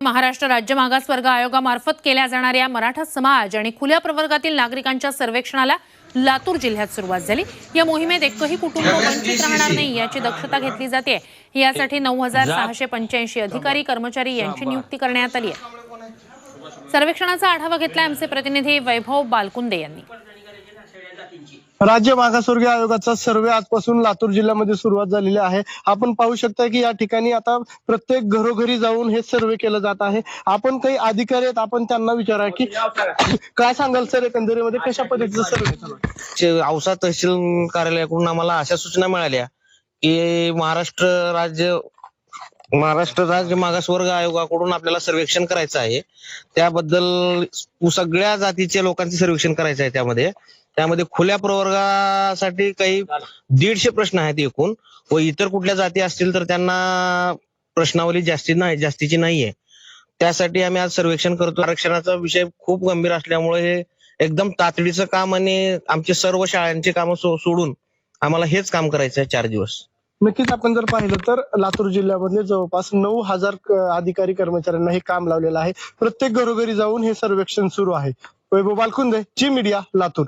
महाराष्ट्र राज्य मागासवर्ग आयोगामार्फत केल्या जाणाऱ्या मराठा समाज आणि खुल्या प्रवर्गातील नागरिकांच्या सर्वेक्षणाला लातूर जिल्ह्यात सुरुवात झाली। या मोहिमेत एकही कुटुंब वंचित राहणार नाही याची दक्षता घेतली जाते। यासाठी 9685 अधिकारी कर्मचारी यांची नियुक्ती करण्यात आली आहे। सर्वेक्षणाचा आढावा घेतला आमचे प्रतिनिधी वैभव बालकुंदे यांनी। राज्य मागासवर्गीय आयोगाचा सर्वे आजपासून लातूर जिल्ह्यामध्ये सुरुवात झालेली आहे। आपण पाहू शकता की या ठिकाणी आता प्रत्येक घरोघरी जाऊन हे सर्वे केलं जात आहे। आपण काही अधिकारी आहेत, आपण त्यांना विचारा की काय सांगाल सर, एकंदरीमध्ये कशा पद्धतीचं सर्वे? औसा तहसील कार्यालयाकडून आम्हाला अशा सूचना मिळाल्या की महाराष्ट्र राज्य मागासवर्ग आयोगाकडून आपल्याला सर्वेक्षण करायचं आहे। त्याबद्दल सगळ्या जातीच्या लोकांचे सर्वेक्षण करायचं आहे। त्यामध्ये खुल्या प्रवर्गासाठी काही 150 प्रश्न आहेत एकूण, व इतर कुठल्या जाती असतील तर त्यांना प्रश्नावली जास्तीची नाहीये। त्यासाठी आम्ही आज सर्वेक्षण करतो। आरक्षणाचा विषय खूप गंभीर असल्यामुळे हे एकदम तातडीचं काम आणि आमचे सर्व शाळांची कामं सोडून आम्हाला हेच काम करायचं आहे 4 दिवस। नक्कीच आपण जर पाहिलं तर लातूर जिल्ह्यामध्ये जवळपास 9000 अधिकारी कर्मचाऱ्यांना हे काम लावलेलं आहे। प्रत्येक घरोघरी जाऊन हे सर्वेक्षण सुरू आहे। वैभव बालकुंदे, जी मीडिया, लातूर।